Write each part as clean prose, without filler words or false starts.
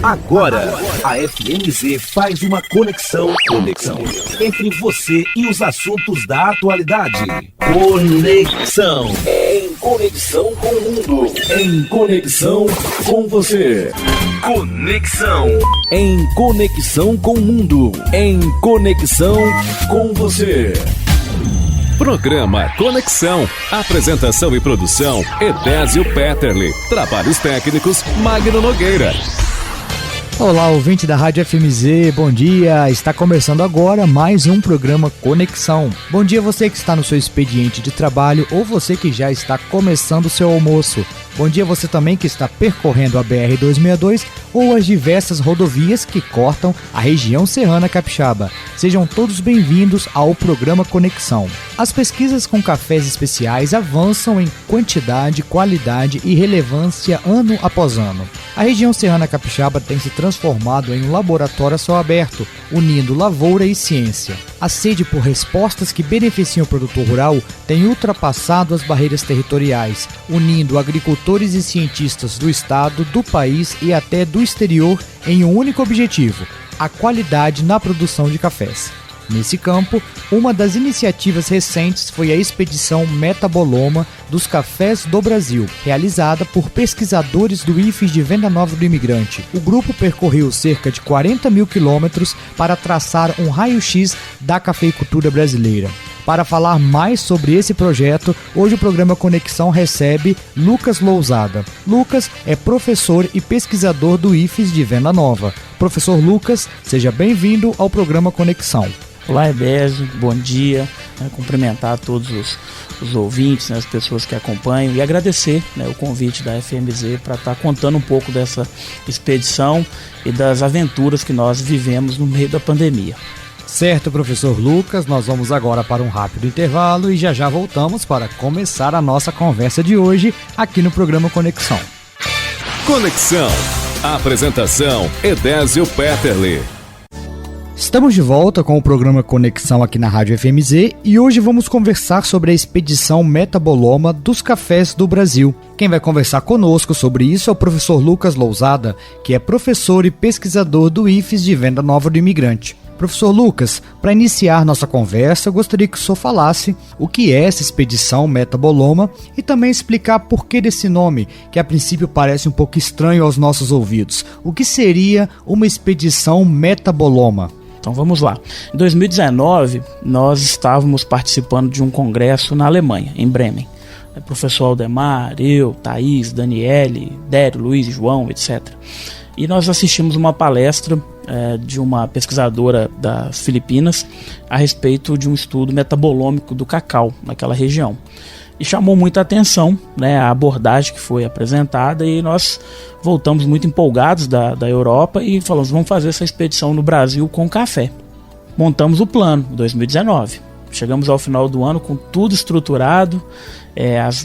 Agora, a FMZ faz uma conexão entre você e os assuntos da atualidade. Conexão. Em conexão com o mundo. Em conexão com você. Conexão. Em conexão com o mundo. Em conexão com você. Programa Conexão. Apresentação e produção: Edésio Peterle. Trabalhos técnicos: Magno Nogueira. Olá, ouvinte da Rádio FMZ, bom dia! Está começando agora mais um programa Conexão. Bom dia você que está no seu expediente de trabalho ou você que já está começando o seu almoço. Bom dia você também que está percorrendo a BR-262 ou as diversas rodovias que cortam a região serrana capixaba. Sejam todos bem-vindos ao programa Conexão. As pesquisas com cafés especiais avançam em quantidade, qualidade e relevância ano após ano. A região serrana capixaba tem se transformado em um laboratório a céu aberto, unindo lavoura e ciência. A sede por respostas que beneficiam o produtor rural tem ultrapassado as barreiras territoriais, unindo agricultores e cientistas do estado, do país e até do exterior em um único objetivo: a qualidade na produção de cafés. Nesse campo, uma das iniciativas recentes foi a expedição Metaboloma dos Cafés do Brasil, realizada por pesquisadores do IFES de Venda Nova do Imigrante. O grupo percorreu cerca de 40 mil quilômetros para traçar um raio-x da cafeicultura brasileira. Para falar mais sobre esse projeto, hoje o programa Conexão recebe Lucas Lousada. Lucas é professor e pesquisador do IFES de Venda Nova. Professor Lucas, seja bem-vindo ao programa Conexão. Olá, Edésio, bom dia, cumprimentar todos os ouvintes, as pessoas que acompanham e agradecer o convite da FMZ para estar contando um pouco dessa expedição e das aventuras que nós vivemos no meio da pandemia. Certo, professor Lucas, nós vamos agora para um rápido intervalo e já voltamos para começar a nossa conversa de hoje aqui no programa Conexão. Conexão. Apresentação: Edésio Peterle. Estamos de volta com o programa Conexão aqui na Rádio FMZ e hoje vamos conversar sobre a expedição Metaboloma dos Cafés do Brasil. Quem vai conversar conosco sobre isso é o professor Lucas Lousada, que é professor e pesquisador do IFES de Venda Nova do Imigrante. Professor Lucas, para iniciar nossa conversa, eu gostaria que o senhor falasse o que é essa expedição Metaboloma e também explicar por que desse nome, que a princípio parece um pouco estranho aos nossos ouvidos. O que seria uma expedição Metaboloma? Então vamos lá. Em 2019, nós estávamos participando de um congresso na Alemanha, em Bremen. O professor Aldemar, eu, Thaís, Daniele, Dério, Luiz, João, etc. E nós assistimos uma palestra de uma pesquisadora das Filipinas a respeito de um estudo metabolômico do cacau naquela região. E chamou muita atenção a abordagem que foi apresentada e nós voltamos muito empolgados da Europa e falamos, vamos fazer essa expedição no Brasil com café. Montamos o plano em 2019. Chegamos ao final do ano com tudo estruturado,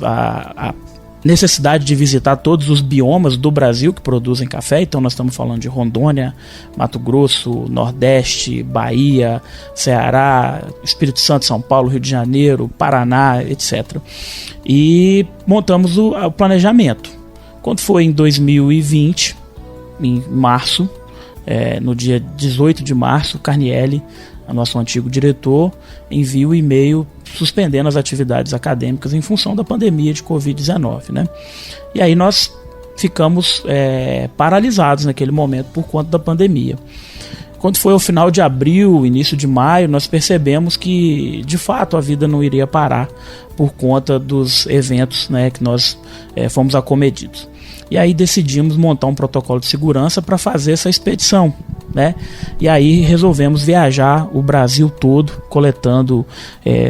a necessidade de visitar todos os biomas do Brasil que produzem café. Então nós estamos falando de Rondônia, Mato Grosso, Nordeste, Bahia, Ceará, Espírito Santo, São Paulo, Rio de Janeiro, Paraná, etc. E montamos o planejamento. Quando foi em 2020, em março, no dia 18 de março, o Carnielli, nosso antigo diretor, envia o e-mail suspendendo as atividades acadêmicas em função da pandemia de Covid-19. E aí nós ficamos paralisados naquele momento por conta da pandemia. Quando foi ao final de abril, início de maio, nós percebemos que de fato a vida não iria parar por conta dos eventos que nós fomos acometidos. E aí decidimos montar um protocolo de segurança para fazer essa expedição. E aí resolvemos viajar o Brasil todo, coletando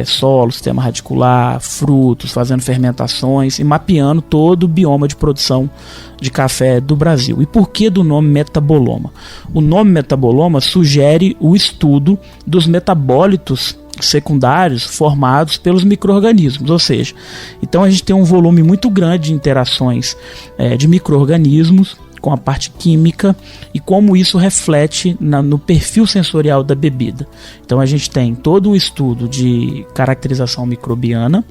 solo, sistema radicular, frutos, fazendo fermentações e mapeando todo o bioma de produção de café do Brasil. E por que do nome metaboloma? O nome metaboloma sugere o estudo dos metabólitos secundários formados pelos micro-organismos, ou seja, então a gente tem um volume muito grande de interações de micro-organismos com a parte química e como isso reflete no perfil sensorial da bebida. Então a gente tem todo um estudo de caracterização microbiana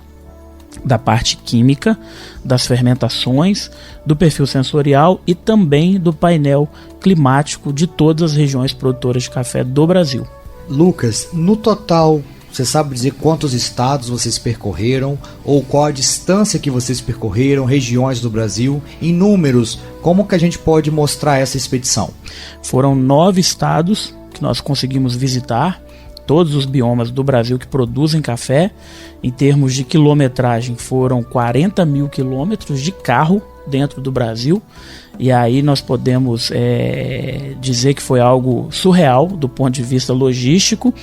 da parte química, das fermentações, do perfil sensorial e também do painel climático de todas as regiões produtoras de café do Brasil. Lucas, no total, você sabe dizer quantos estados vocês percorreram ou qual a distância que vocês percorreram, regiões do Brasil, em números, como que a gente pode mostrar essa expedição? Foram 9 estados que nós conseguimos visitar, todos os biomas do Brasil que produzem café. Em termos de quilometragem, foram 40 mil quilômetros de carro dentro do Brasil, e aí nós podemos dizer que foi algo surreal do ponto de vista logístico,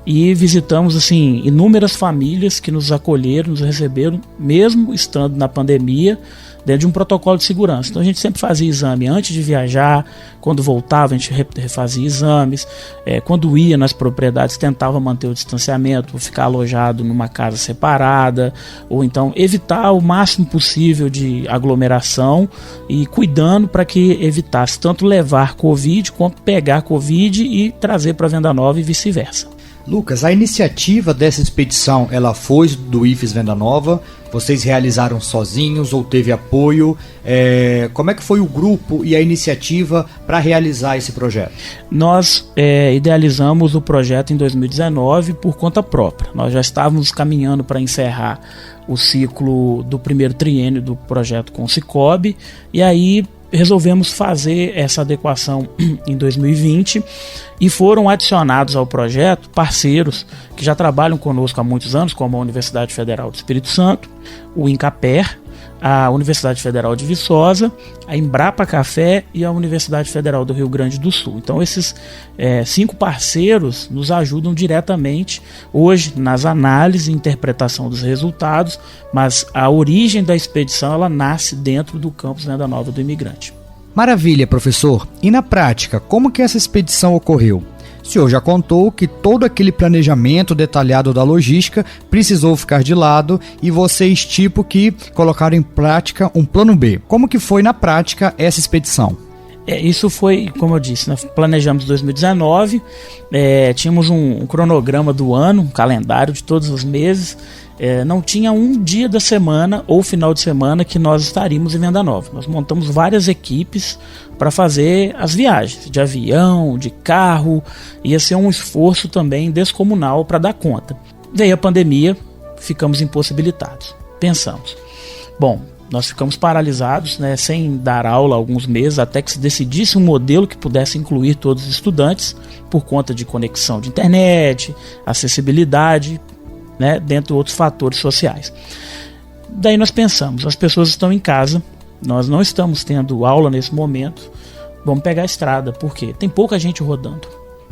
e visitamos assim inúmeras famílias que nos acolheram, nos receberam, mesmo estando na pandemia, dentro de um protocolo de segurança. Então a gente sempre fazia exame antes de viajar, quando voltava a gente refazia exames, quando ia nas propriedades tentava manter o distanciamento, ficar alojado numa casa separada, ou então evitar o máximo possível de aglomeração e cuidando para que evitasse tanto levar Covid quanto pegar Covid e trazer para Venda Nova e vice-versa. Lucas, a iniciativa dessa expedição, ela foi do IFES Venda Nova? Vocês realizaram sozinhos ou teve apoio? Como é que foi o grupo e a iniciativa para realizar esse projeto? Nós idealizamos o projeto em 2019 por conta própria. Nós já estávamos caminhando para encerrar o ciclo do primeiro triênio do projeto com o Cicobi, e aí resolvemos fazer essa adequação em 2020 e foram adicionados ao projeto parceiros que já trabalham conosco há muitos anos, como a Universidade Federal do Espírito Santo, o INCAPER, a Universidade Federal de Viçosa, a Embrapa Café e a Universidade Federal do Rio Grande do Sul. Então esses 5 parceiros nos ajudam diretamente hoje nas análises e interpretação dos resultados, mas a origem da expedição ela nasce dentro do campus Venda Nova do Imigrante. Maravilha, professor. E na prática, como que essa expedição ocorreu? O senhor já contou que todo aquele planejamento detalhado da logística precisou ficar de lado e vocês que colocaram em prática um plano B. Como que foi na prática essa expedição? Isso foi, como eu disse, nós planejamos 2019, tínhamos um cronograma do ano, um calendário de todos os meses, não tinha um dia da semana ou final de semana que nós estaríamos em Venda Nova. Nós montamos várias equipes para fazer as viagens, de avião, de carro, ia ser um esforço também descomunal para dar conta. Veio a pandemia, ficamos impossibilitados. Pensamos, nós ficamos paralisados, sem dar aula há alguns meses, até que se decidisse um modelo que pudesse incluir todos os estudantes, por conta de conexão de internet, acessibilidade, dentre outros fatores sociais. Daí nós pensamos, as pessoas estão em casa, nós não estamos tendo aula nesse momento, vamos pegar a estrada, porque tem pouca gente rodando.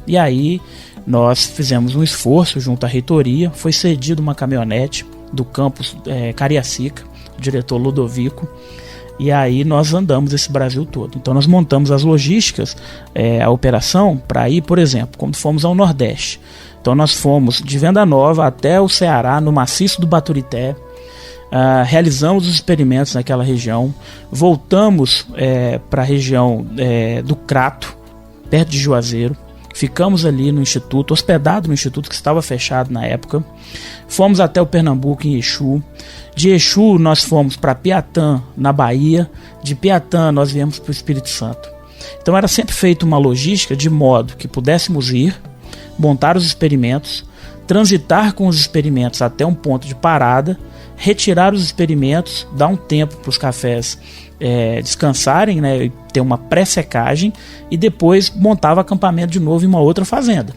E aí nós fizemos um esforço junto à reitoria, foi cedido uma caminhonete do campus Cariacica, o diretor Ludovico, e aí nós andamos esse Brasil todo. Então nós montamos as logísticas, a operação para ir, por exemplo, quando fomos ao Nordeste. Então nós fomos de Venda Nova até o Ceará, no maciço do Baturité, realizamos os experimentos naquela região, voltamos para a região do Crato, perto de Juazeiro, ficamos ali no Instituto, hospedado no Instituto que estava fechado na época, fomos até o Pernambuco em Exu, de Exu nós fomos para Piatã, na Bahia, de Piatã nós viemos para o Espírito Santo. Então era sempre feita uma logística de modo que pudéssemos ir, montar os experimentos, transitar com os experimentos até um ponto de parada, retirar os experimentos, dar um tempo para os cafés descansarem, ter uma pré-secagem, e depois montava acampamento de novo em uma outra fazenda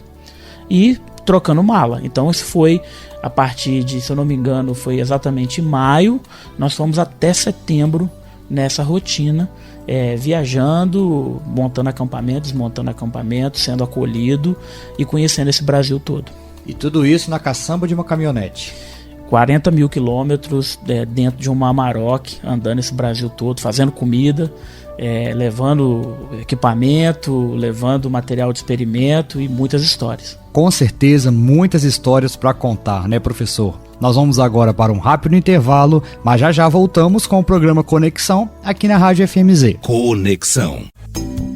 e trocando mala. Então isso foi a partir de, se eu não me engano, foi exatamente em maio, nós fomos até setembro nessa rotina, viajando, montando acampamentos, desmontando acampamentos, sendo acolhido e conhecendo esse Brasil todo. E tudo isso na caçamba de uma caminhonete. 40 mil quilômetros dentro de uma Amarok, andando esse Brasil todo, fazendo comida, levando equipamento, levando material de experimento e muitas histórias. Com certeza, muitas histórias para contar, né, professor? Nós vamos agora para um rápido intervalo, mas já voltamos com o programa Conexão aqui na Rádio FMZ. Conexão.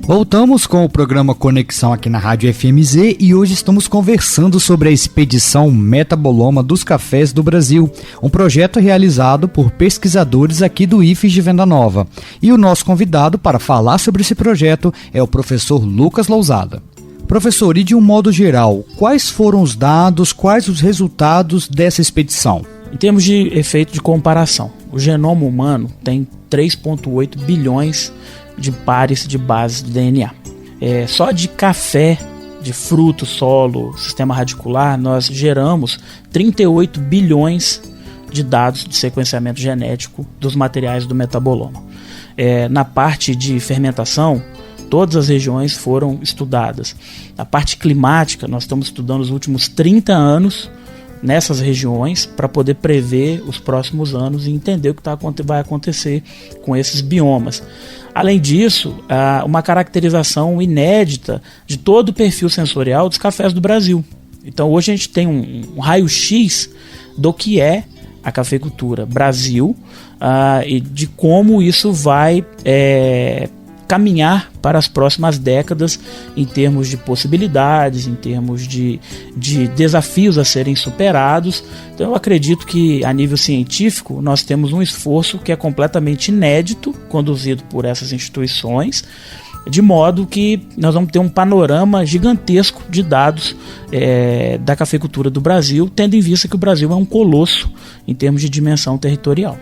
Voltamos com o programa Conexão aqui na Rádio FMZ e hoje estamos conversando sobre a expedição Metaboloma dos Cafés do Brasil, um projeto realizado por pesquisadores aqui do IFES de Venda Nova. E o nosso convidado para falar sobre esse projeto é o professor Lucas Lousada. Professor, e de um modo geral, quais foram os dados, quais os resultados dessa expedição? Em termos de efeito de comparação, o genoma humano tem 3,8 bilhões de pares de bases de DNA. Só de café, de fruto, solo, sistema radicular, nós geramos 38 bilhões de dados de sequenciamento genético dos materiais do metaboloma. Na parte de fermentação, todas as regiões foram estudadas. Na parte climática, nós estamos estudando os últimos 30 anos nessas regiões para poder prever os próximos anos e entender o que vai acontecer com esses biomas. Além disso, uma caracterização inédita de todo o perfil sensorial dos cafés do Brasil. Então hoje a gente tem um raio-x do que é a cafeicultura Brasil e de como isso vai caminhar para as próximas décadas em termos de possibilidades, em termos de desafios a serem superados. Então eu acredito que a nível científico nós temos um esforço que é completamente inédito, conduzido por essas instituições, de modo que nós vamos ter um panorama gigantesco de dados da cafeicultura do Brasil, tendo em vista que o Brasil é um colosso em termos de dimensão territorial.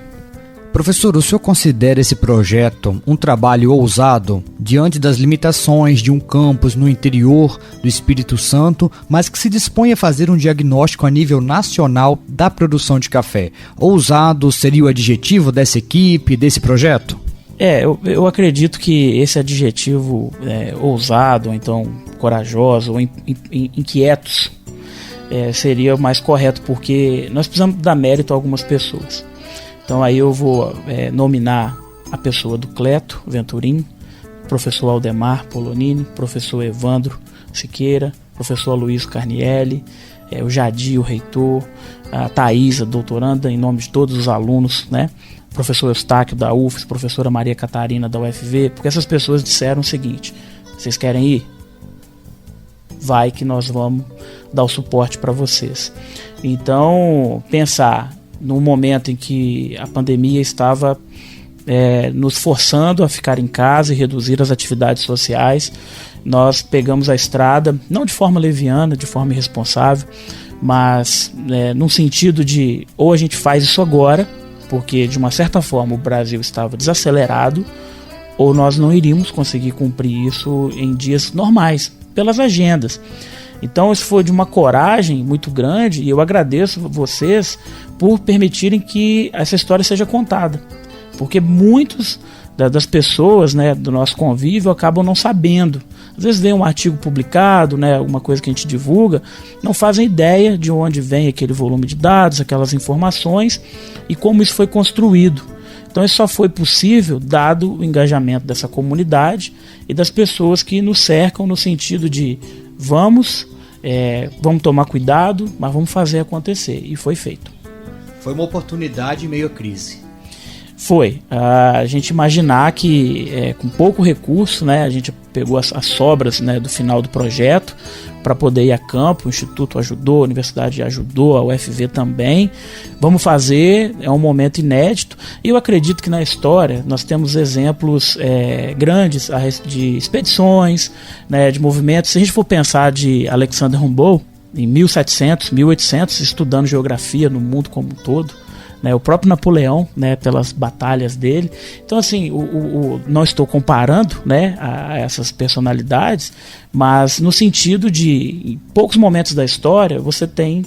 Professor, o senhor considera esse projeto um trabalho ousado diante das limitações de um campus no interior do Espírito Santo, mas que se dispõe a fazer um diagnóstico a nível nacional da produção de café? Ousado seria o adjetivo dessa equipe, desse projeto? Eu acredito que esse adjetivo ousado, ou então corajoso, ou inquietos, seria o mais correto, porque nós precisamos dar mérito a algumas pessoas. Então aí eu vou nominar a pessoa do Cleto Venturim, professor Aldemar Polonini, professor Evandro Siqueira, professor Luiz Carnielli, o Jadir, o reitor, a Thaís, a doutoranda, em nome de todos os alunos, né? Professor Eustáquio da UFES, professora Maria Catarina da UFV, porque essas pessoas disseram o seguinte: vocês querem ir? Vai que nós vamos dar o suporte para vocês. Então, pensar no momento em que a pandemia estava nos forçando a ficar em casa e reduzir as atividades sociais, nós pegamos a estrada, não de forma leviana, de forma irresponsável, mas num sentido de ou a gente faz isso agora, porque de uma certa forma o Brasil estava desacelerado, ou nós não iríamos conseguir cumprir isso em dias normais, pelas agendas. Então isso foi de uma coragem muito grande e eu agradeço vocês por permitirem que essa história seja contada, porque muitos das pessoas, né, do nosso convívio acabam não sabendo. Às vezes vem um artigo publicado, né, alguma coisa que a gente divulga, não fazem ideia de onde vem aquele volume de dados, aquelas informações e como isso foi construído. Então isso só foi possível dado o engajamento dessa comunidade e das pessoas que nos cercam no sentido de vamos tomar cuidado, mas vamos fazer acontecer. E foi feito. Foi uma oportunidade em meio à crise. Foi. A gente imaginar que com pouco recurso, né, a gente pegou as sobras, né, do final do projeto para poder ir a campo. O Instituto ajudou, a Universidade ajudou, a UFV também. Vamos fazer, é um momento inédito. E eu acredito que na história nós temos exemplos grandes de expedições, né, de movimentos. Se a gente for pensar de Alexander Humboldt, em 1700, 1800, estudando geografia no mundo como um todo, né, o próprio Napoleão, né, pelas batalhas dele. Então assim, não estou comparando, né, a essas personalidades, mas no sentido de em poucos momentos da história você tem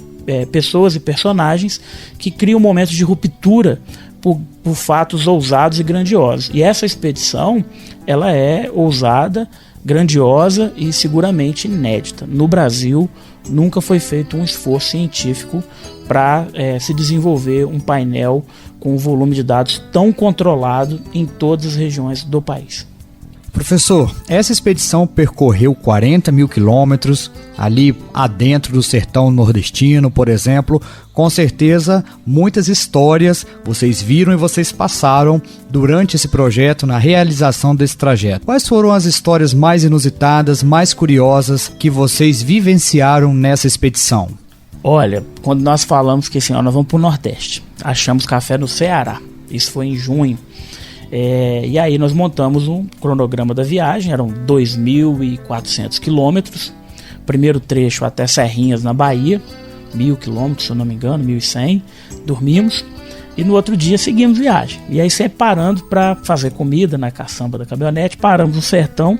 pessoas e personagens que criam momentos de ruptura por fatos ousados e grandiosos. E essa expedição, ela é ousada, grandiosa e seguramente inédita. No Brasil nunca foi feito um esforço científico para se desenvolver um painel com um volume de dados tão controlado em todas as regiões do país. Professor, essa expedição percorreu 40 mil quilômetros, ali adentro do sertão nordestino, por exemplo. Com certeza, muitas histórias vocês viram e vocês passaram durante esse projeto, na realização desse trajeto. Quais foram as histórias mais inusitadas, mais curiosas que vocês vivenciaram nessa expedição? Olha, quando nós falamos que assim, nós vamos para o Nordeste, achamos café no Ceará, isso foi em junho, e aí nós montamos um cronograma da viagem, eram 2.400 quilômetros, primeiro trecho até Serrinhas, na Bahia, 1.000 quilômetros, se eu não me engano, 1.100, dormimos, e no outro dia seguimos viagem, e aí sempre parando para fazer comida na caçamba da caminhonete, paramos no sertão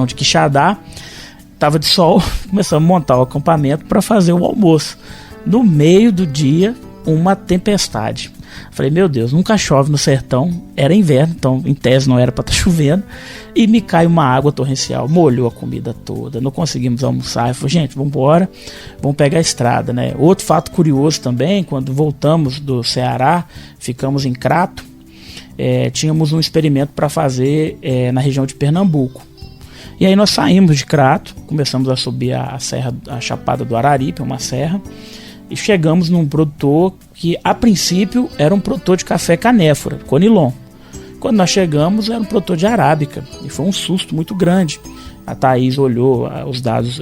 de Quixadá. Tava de sol, começamos a montar o acampamento para fazer o almoço. No meio do dia, uma tempestade. Falei, meu Deus, nunca chove no sertão. Era inverno, então em tese não era para estar chovendo. E me cai uma água torrencial, molhou a comida toda. Não conseguimos almoçar. Eu falei, gente, vamos embora, vamos pegar a estrada, né? Outro fato curioso também, quando voltamos do Ceará, ficamos em Crato, tínhamos um experimento para fazer na região de Pernambuco. E aí nós saímos de Crato, começamos a subir a serra, a Chapada do Araripe, uma serra, e chegamos num produtor que a princípio era um produtor de café canéfora, Conilon. Quando nós chegamos era um produtor de arábica, e foi um susto muito grande. A Thaís olhou os dados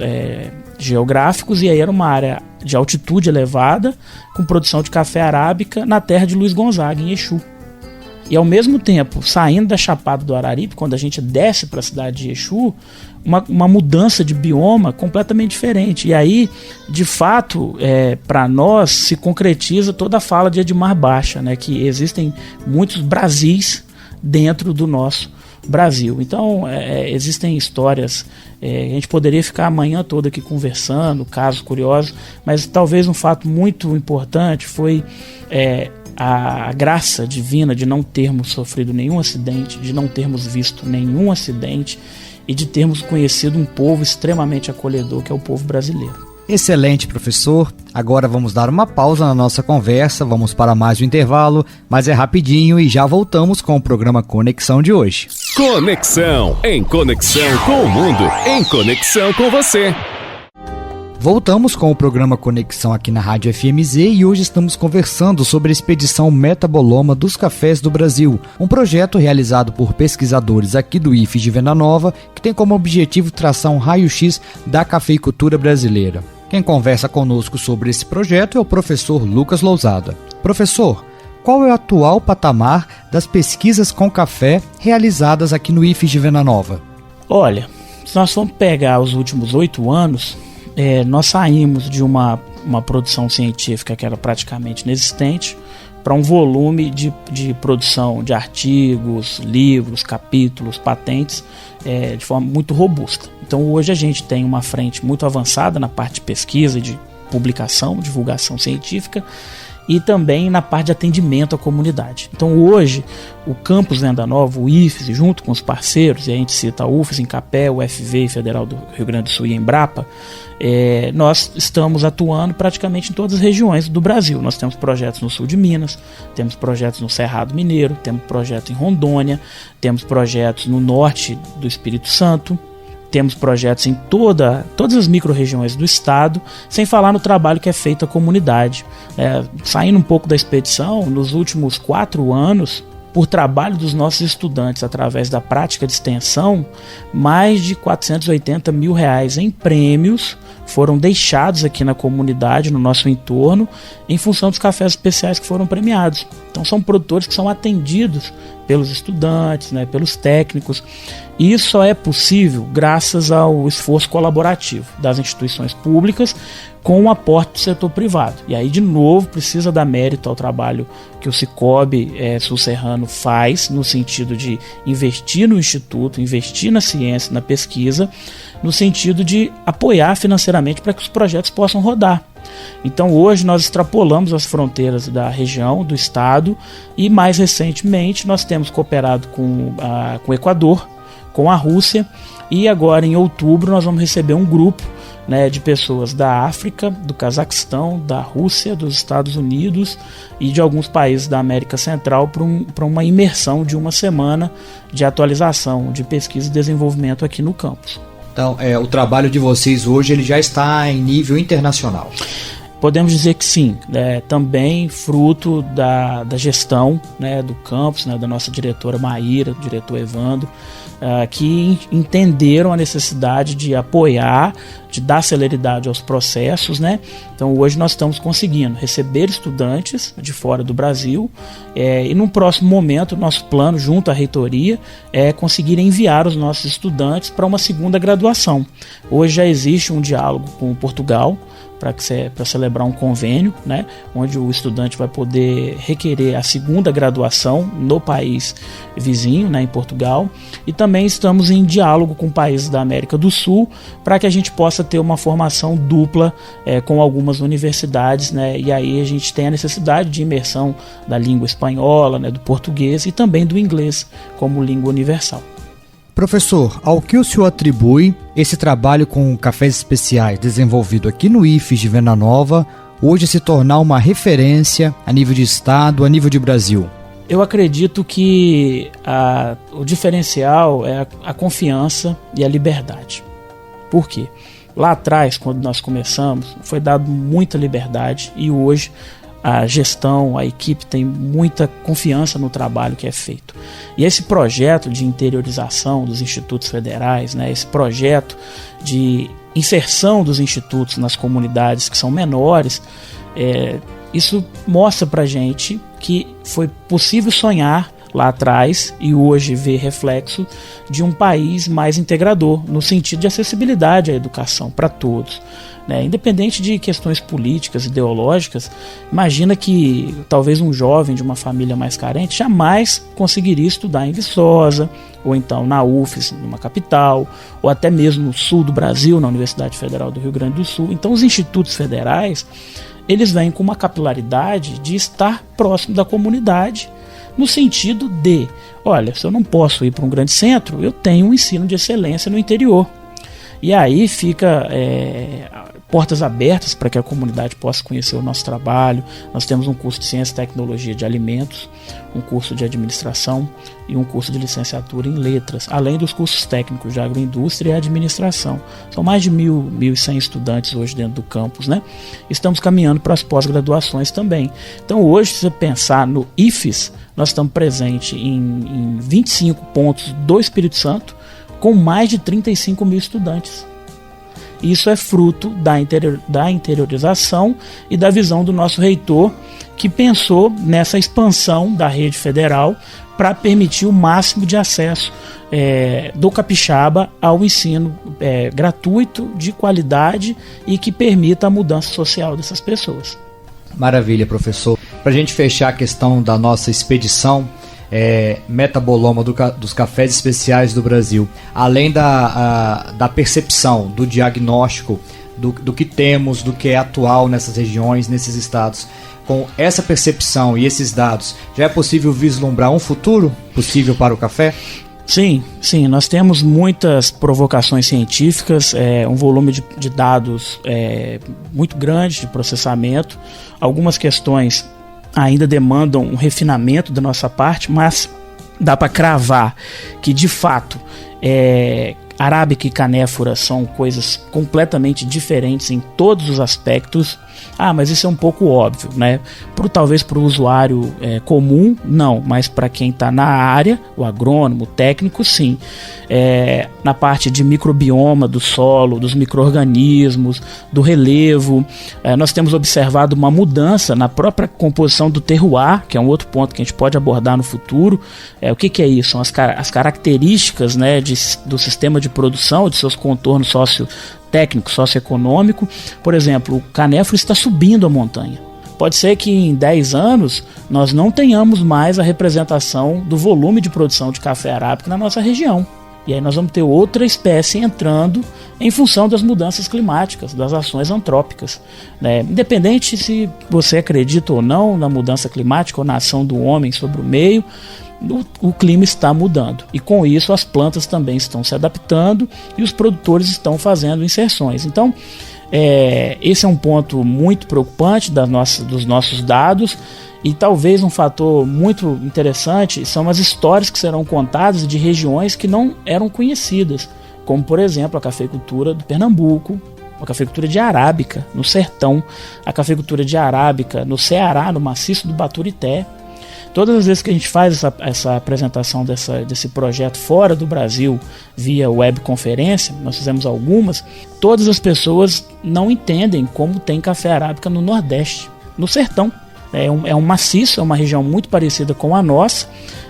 geográficos e aí era uma área de altitude elevada, com produção de café arábica na terra de Luiz Gonzaga, em Exu. E ao mesmo tempo, saindo da Chapada do Araripe, quando a gente desce para a cidade de Exu, uma mudança de bioma completamente diferente. E aí, de fato, para nós, se concretiza toda a fala de Edmar Baixa, né, que existem muitos Brasis dentro do nosso Brasil. Então, existem histórias, a gente poderia ficar a manhã toda aqui conversando, casos curiosos, mas talvez um fato muito importante foi a graça divina de não termos sofrido nenhum acidente, de não termos visto nenhum acidente e de termos conhecido um povo extremamente acolhedor, que é o povo brasileiro. Excelente, professor. Agora vamos dar uma pausa na nossa conversa, vamos para mais um intervalo, mas é rapidinho e já voltamos com o programa Conexão de hoje. Conexão, em conexão com o mundo, em conexão com você. Voltamos com o programa Conexão aqui na Rádio FMZ e hoje estamos conversando sobre a expedição Metaboloma dos Cafés do Brasil, um projeto realizado por pesquisadores aqui do IFES de Venda Nova que tem como objetivo traçar um raio-x da cafeicultura brasileira. Quem conversa conosco sobre esse projeto é o professor Lucas Lousada. Professor, qual é o atual patamar das pesquisas com café realizadas aqui no IFES de Venda Nova? Olha, se nós formos pegar os últimos 8 anos, nós saímos de uma produção científica que era praticamente inexistente para um volume de produção de artigos, livros, capítulos, patentes de forma muito robusta. Então hoje a gente tem uma frente muito avançada na parte de pesquisa e de publicação, divulgação científica e também na parte de atendimento à comunidade. Então hoje o Campus Venda Nova, o IFES, junto com os parceiros, e a gente cita a UFES, Incapé, o FV, Federal do Rio Grande do Sul e a Embrapa, nós estamos atuando praticamente em todas as regiões do Brasil. Nós temos projetos no sul de Minas, temos projetos no Cerrado Mineiro, temos projetos em Rondônia, temos projetos no norte do Espírito Santo, temos projetos em todas as micro-regiões do estado, sem falar no trabalho que é feito à comunidade. Saindo um pouco da expedição, nos últimos 4 anos, por trabalho dos nossos estudantes através da prática de extensão, mais de R$480 mil em prêmios foram deixados aqui na comunidade, no nosso entorno, em função dos cafés especiais que foram premiados. Então são produtores que são atendidos pelos estudantes, pelos técnicos, e isso só é possível graças ao esforço colaborativo das instituições públicas com o aporte do setor privado. E aí, de novo, precisa dar mérito ao trabalho que o Cicobi Sul-Serrano faz, no sentido de investir no instituto, investir na ciência, na pesquisa, no sentido de apoiar financeiramente para que os projetos possam rodar. Então hoje nós extrapolamos as fronteiras da região, do estado, e mais recentemente nós temos cooperado com o Equador, com a Rússia, e agora em outubro nós vamos receber um grupo né, de pessoas da África, do Cazaquistão, da Rússia, dos Estados Unidos e de alguns países da América Central para uma imersão de uma semana de atualização, de pesquisa e desenvolvimento aqui no campus. Então, o trabalho de vocês hoje ele já está em nível internacional? Podemos dizer que sim, também fruto da gestão, né, do campus, né, da nossa diretora Maíra, do diretor Evandro, que entenderam a necessidade de apoiar, de dar celeridade aos processos, né? Então hoje nós estamos conseguindo receber estudantes de fora do Brasil e num próximo momento nosso plano junto à reitoria é conseguir enviar os nossos estudantes para uma segunda graduação. Hoje já existe um diálogo com Portugal para celebrar um convênio, né, onde o estudante vai poder requerer a segunda graduação no país vizinho, né, em Portugal, e também estamos em diálogo com países da América do Sul para que a gente possa ter uma formação dupla com algumas universidades, né, e aí a gente tem a necessidade de imersão da língua espanhola, né, do português e também do inglês como língua universal. Professor, ao que o senhor atribui esse trabalho com cafés especiais desenvolvido aqui no IFES de Venda Nova, hoje se tornar uma referência a nível de estado, a nível de Brasil? Eu acredito que o diferencial é a confiança e a liberdade. Por quê? Lá atrás, quando nós começamos, foi dado muita liberdade e hoje a gestão, a equipe tem muita confiança no trabalho que é feito. E esse projeto de interiorização dos institutos federais, né, esse projeto de inserção dos institutos nas comunidades que são menores, isso mostra para a gente que foi possível sonhar lá atrás e hoje ver reflexo de um país mais integrador, no sentido de acessibilidade à educação para todos. Independente de questões políticas, ideológicas, imagina que talvez um jovem de uma família mais carente jamais conseguiria estudar em Viçosa, ou então na UFES, numa capital, ou até mesmo no sul do Brasil, na Universidade Federal do Rio Grande do Sul. Então os institutos federais, eles vêm com uma capilaridade de estar próximo da comunidade, no sentido de, olha, se eu não posso ir para um grande centro, eu tenho um ensino de excelência no interior. E aí fica portas abertas para que a comunidade possa conhecer o nosso trabalho. Nós temos um curso de Ciência e Tecnologia de Alimentos, um curso de Administração e um curso de Licenciatura em Letras, além dos cursos técnicos de Agroindústria e Administração. São mais de 1.100 estudantes hoje dentro do campus, né? Estamos caminhando para as pós-graduações também. Então hoje, se você pensar no IFES, nós estamos presentes em 25 pontos do Espírito Santo, com mais de 35 mil estudantes. Isso é fruto da interiorização e da visão do nosso reitor, que pensou nessa expansão da rede federal para permitir o máximo de acesso do capixaba ao ensino gratuito, de qualidade e que permita a mudança social dessas pessoas. Maravilha, professor. Para a gente fechar a questão da nossa expedição, metaboloma dos cafés especiais do Brasil, além da percepção, do diagnóstico do que temos, do que é atual nessas regiões, nesses estados, com essa percepção e esses dados, já é possível vislumbrar um futuro possível para o café? Sim, nós temos muitas provocações científicas, um volume de dados muito grande de processamento, algumas questões ainda demandam um refinamento da nossa parte, mas dá para cravar que de fato arábica e canéfora são coisas completamente diferentes em todos os aspectos. Mas isso é um pouco óbvio, né? Talvez para o usuário comum, não, mas para quem está na área, o agrônomo, o técnico, sim. Na parte de microbioma do solo, dos micro-organismos, do relevo, nós temos observado uma mudança na própria composição do terroir, que é um outro ponto que a gente pode abordar no futuro. O que é isso? São as características, né, do sistema de produção, de seus contornos técnico, socioeconômico. Por exemplo, o canéforo está subindo a montanha. Pode ser que em 10 anos nós não tenhamos mais a representação do volume de produção de café arábica na nossa região. E aí nós vamos ter outra espécie entrando em função das mudanças climáticas, das ações antrópicas. Independente se você acredita ou não na mudança climática ou na ação do homem sobre o meio, o clima está mudando. E com isso as plantas também estão se adaptando e os produtores estão fazendo inserções. Então, esse é um ponto muito preocupante dos nossos dados. E talvez um fator muito interessante são as histórias que serão contadas de regiões que não eram conhecidas, como por exemplo a cafeicultura do Pernambuco, a cafeicultura de arábica no sertão, a cafeicultura de arábica no Ceará, no maciço do Baturité. Todas as vezes que a gente faz essa apresentação desse projeto fora do Brasil via webconferência, nós fizemos algumas, todas as pessoas não entendem como tem café arábica no Nordeste, no sertão. É um maciço, é uma região muito parecida com a nossa,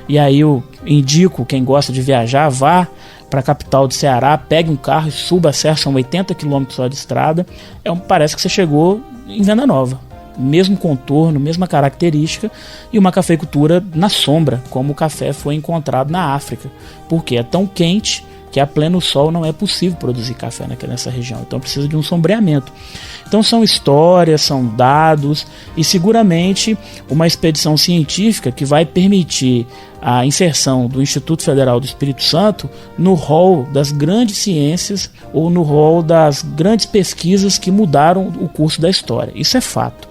e aí eu indico quem gosta de viajar, vá para a capital do Ceará, pegue um carro e suba a serra, são 80 km só de estrada, parece que você chegou em Venda Nova, mesmo contorno, mesma característica, e uma cafeicultura na sombra, como o café foi encontrado na África, porque é tão quente que a pleno sol não é possível produzir café nessa região, então precisa de um sombreamento. Então são histórias, são dados e seguramente uma expedição científica que vai permitir a inserção do Instituto Federal do Espírito Santo no rol das grandes ciências ou no rol das grandes pesquisas que mudaram o curso da história. Isso é fato.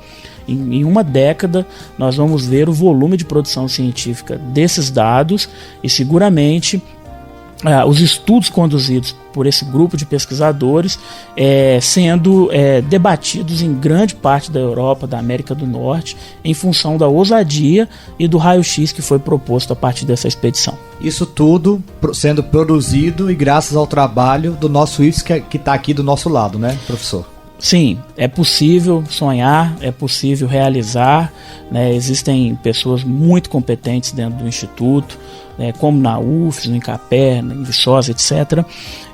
Em uma década nós vamos ver o volume de produção científica desses dados e seguramente os estudos conduzidos por esse grupo de pesquisadores sendo debatidos em grande parte da Europa, da América do Norte, em função da ousadia e do raio-x que foi proposto a partir dessa expedição. Isso tudo sendo produzido e graças ao trabalho do nosso IFES que está aqui do nosso lado, né, professor? Sim, é possível sonhar, é possível realizar, né? Existem pessoas muito competentes dentro do Instituto, como na UFES, no INCAPER, em Viçosa, etc.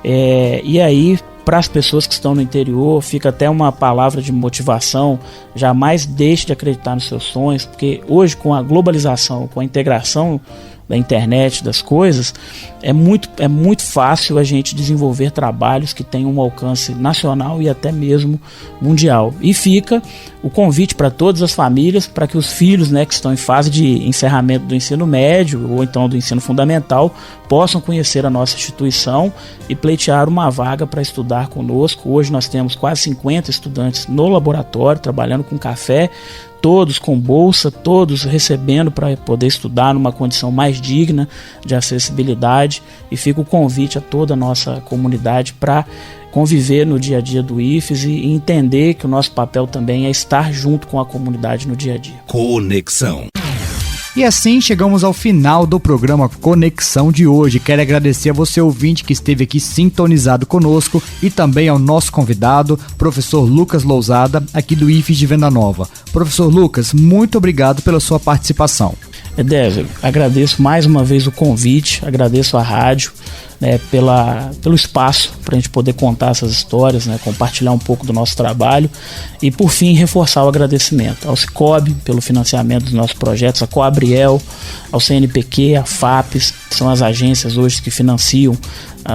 E aí, para as pessoas que estão no interior, fica até uma palavra de motivação: jamais deixe de acreditar nos seus sonhos, porque hoje, com a globalização, com a integração da internet, das coisas, é muito fácil a gente desenvolver trabalhos que tenham um alcance nacional e até mesmo mundial. E fica o convite para todas as famílias, para que os filhos, que estão em fase de encerramento do ensino médio ou então do ensino fundamental, possam conhecer a nossa instituição e pleitear uma vaga para estudar conosco. Hoje nós temos quase 50 estudantes no laboratório, trabalhando com café, todos com bolsa, todos recebendo para poder estudar numa condição mais digna de acessibilidade, e fica o convite a toda a nossa comunidade para conviver no dia a dia do IFES e entender que o nosso papel também é estar junto com a comunidade no dia a dia. Conexão. E assim chegamos ao final do programa Conexão de hoje. Quero agradecer a você, ouvinte, que esteve aqui sintonizado conosco, e também ao nosso convidado, professor Lucas Lousada, aqui do IFES de Venda Nova. Professor Lucas, muito obrigado pela sua participação. Edésio, agradeço mais uma vez o convite, agradeço a rádio, pelo espaço para a gente poder contar essas histórias, compartilhar um pouco do nosso trabalho, e por fim reforçar o agradecimento ao Cicobi pelo financiamento dos nossos projetos, a Coabriel, ao CNPq, a FAPES, que são as agências hoje que financiam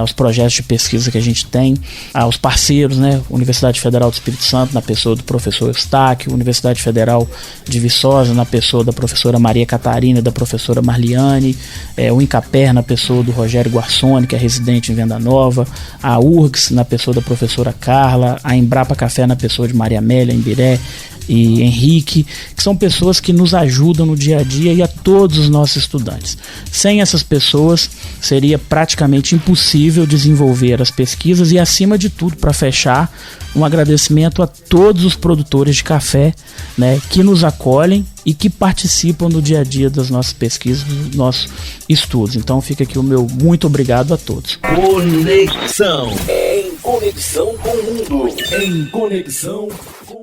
os projetos de pesquisa que a gente tem, aos parceiros, Universidade Federal do Espírito Santo, na pessoa do professor Eustáquio, Universidade Federal de Viçosa, na pessoa da professora Maria Catarina e da professora Marliane, o INCAPER, na pessoa do Rogério Guarsoni, que é residente em Venda Nova, a URGS, na pessoa da professora Carla, a Embrapa Café, na pessoa de Maria Amélia Imbiré e Henrique, que são pessoas que nos ajudam no dia a dia, e a todos os nossos estudantes. Sem essas pessoas seria praticamente impossível desenvolver as pesquisas, e acima de tudo, para fechar, um agradecimento a todos os produtores de café, que nos acolhem e que participam no dia a dia das nossas pesquisas, dos nossos estudos. Então fica aqui o meu muito obrigado a todos. Conexão. Em conexão com o mundo. Em conexão com